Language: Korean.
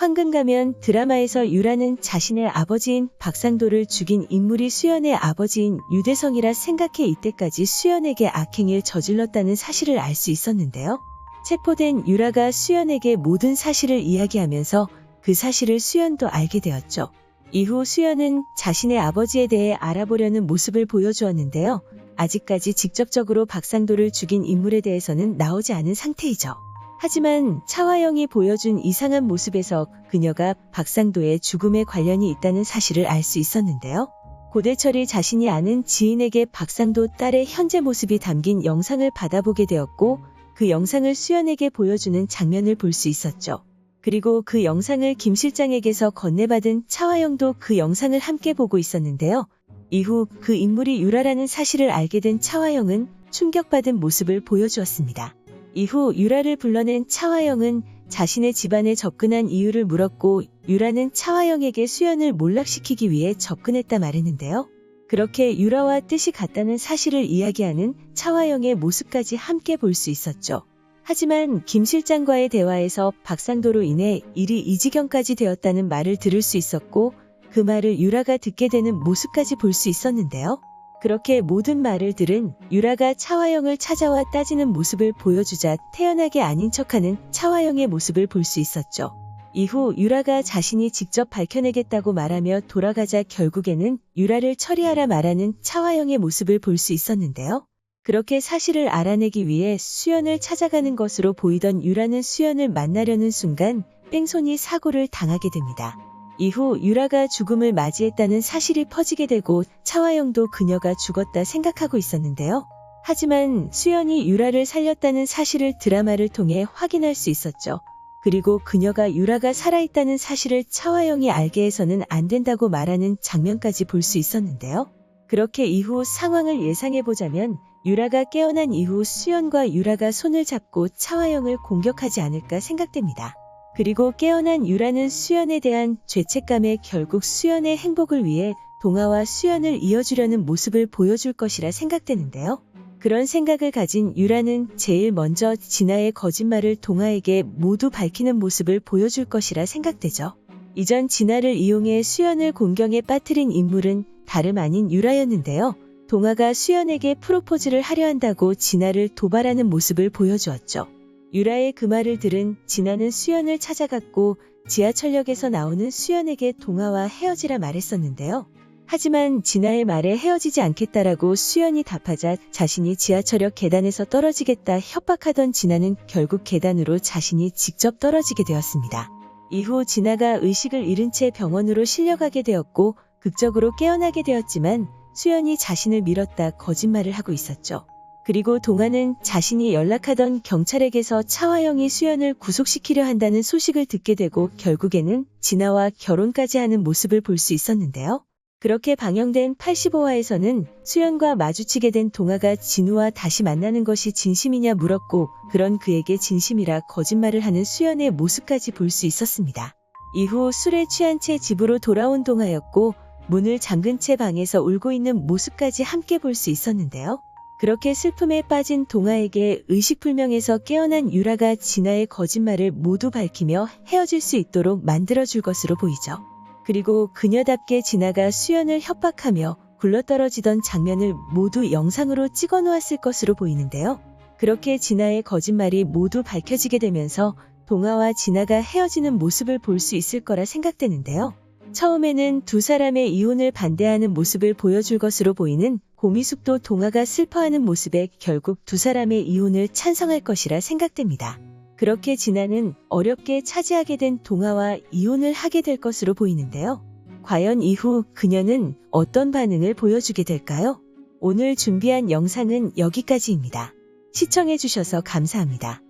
황금가면 드라마에서 유라는 자신의 아버지인 박상도를 죽인 인물이 수연의 아버지인 유대성이라 생각해 이때까지 수연에게 악행을 저질렀다는 사실을 알 수 있었는데요. 체포된 유라가 수연에게 모든 사실을 이야기하면서 그 사실을 수연도 알게 되었죠. 이후 수연은 자신의 아버지에 대해 알아보려는 모습을 보여주었는데요. 아직까지 직접적으로 박상도를 죽인 인물에 대해서는 나오지 않은 상태이죠. 하지만 차화영이 보여준 이상한 모습에서 그녀가 박상도의 죽음에 관련이 있다는 사실을 알 수 있었는데요. 고대철이 자신이 아는 지인에게 박상도 딸의 현재 모습이 담긴 영상을 받아보게 되었고 그 영상을 수연에게 보여주는 장면을 볼 수 있었죠. 그리고 그 영상을 김 실장에게서 건네받은 차화영도 그 영상을 함께 보고 있었는데요. 이후 그 인물이 유라라는 사실을 알게 된 차화영은 충격받은 모습을 보여주었습니다. 이후 유라를 불러낸 차화영은 자신의 집안에 접근한 이유를 물었고 유라는 차화영에게 수연을 몰락시키기 위해 접근했다 말했는데요. 그렇게 유라와 뜻이 같다는 사실을 이야기하는 차화영의 모습까지 함께 볼 수 있었죠. 하지만 김 실장과의 대화에서 박상도로 인해 일이 이 지경까지 되었다는 말을 들을 수 있었고 그 말을 유라가 듣게 되는 모습까지 볼 수 있었는데요. 그렇게 모든 말을 들은 유라가 차화영을 찾아와 따지는 모습을 보여주자 태연하게 아닌 척하는 차화영의 모습을 볼 수 있었죠. 이후 유라가 자신이 직접 밝혀내겠다고 말하며 돌아가자 결국에는 유라를 처리하라 말하는 차화영의 모습을 볼 수 있었는데요. 그렇게 사실을 알아내기 위해 수연을 찾아가는 것으로 보이던 유라는 수연을 만나려는 순간 뺑소니 사고를 당하게 됩니다. 이후 유라가 죽음을 맞이했다는 사실이 퍼지게 되고 차화영도 그녀가 죽었다 생각하고 있었는데요. 하지만 수연이 유라를 살렸다는 사실을 드라마를 통해 확인할 수 있었죠. 그리고 그녀가 유라가 살아있다는 사실을 차화영이 알게 해서는 안 된다고 말하는 장면까지 볼 수 있었는데요. 그렇게 이후 상황을 예상해보자면 유라가 깨어난 이후 수연과 유라가 손을 잡고 차화영을 공격하지 않을까 생각됩니다. 그리고 깨어난 유라는 수연에 대한 죄책감에 결국 수연의 행복을 위해 동아와 수연을 이어주려는 모습을 보여줄 것이라 생각되는데요. 그런 생각을 가진 유라는 제일 먼저 진아의 거짓말을 동아에게 모두 밝히는 모습을 보여줄 것이라 생각되죠. 이전 진아를 이용해 수연을 곤경에 빠뜨린 인물은 다름 아닌 유라였는데요. 동아가 수연에게 프로포즈를 하려 한다고 진아를 도발하는 모습을 보여주었죠. 유라의 그 말을 들은 진아는 수연을 찾아갔고 지하철역에서 나오는 수연에게 동아와 헤어지라 말했었는데요. 하지만 진아의 말에 헤어지지 않겠다라고 수연이 답하자 자신이 지하철역 계단에서 떨어지겠다 협박하던 진아는 결국 계단으로 자신이 직접 떨어지게 되었습니다. 이후 진아가 의식을 잃은 채 병원으로 실려가게 되었고 극적으로 깨어나게 되었지만 수연이 자신을 밀었다 거짓말을 하고 있었죠. 그리고 동아는 자신이 연락하던 경찰에게서 차화영이 수연을 구속시키려 한다는 소식을 듣게 되고 결국에는 진아와 결혼까지 하는 모습을 볼 수 있었는데요. 그렇게 방영된 85화에서는 수연과 마주치게 된 동아가 진우와 다시 만나는 것이 진심이냐 물었고 그런 그에게 진심이라 거짓말을 하는 수연의 모습까지 볼 수 있었습니다. 이후 술에 취한 채 집으로 돌아온 동아였고 문을 잠근 채 방에서 울고 있는 모습까지 함께 볼 수 있었는데요. 그렇게 슬픔에 빠진 동아에게 의식불명에서 깨어난 유라가 진아의 거짓말을 모두 밝히며 헤어질 수 있도록 만들어줄 것으로 보이죠. 그리고 그녀답게 진아가 수연을 협박하며 굴러떨어지던 장면을 모두 영상으로 찍어 놓았을 것으로 보이는데요. 그렇게 진아의 거짓말이 모두 밝혀지게 되면서 동아와 진아가 헤어지는 모습을 볼 수 있을 거라 생각되는데요. 처음에는 두 사람의 이혼을 반대하는 모습을 보여줄 것으로 보이는 고미숙도 동아가 슬퍼하는 모습에 결국 두 사람의 이혼을 찬성할 것이라 생각됩니다. 그렇게 진아는 어렵게 차지하게 된 동아와 이혼을 하게 될 것으로 보이는데요. 과연 이후 그녀는 어떤 반응을 보여주게 될까요? 오늘 준비한 영상은 여기까지입니다. 시청해주셔서 감사합니다.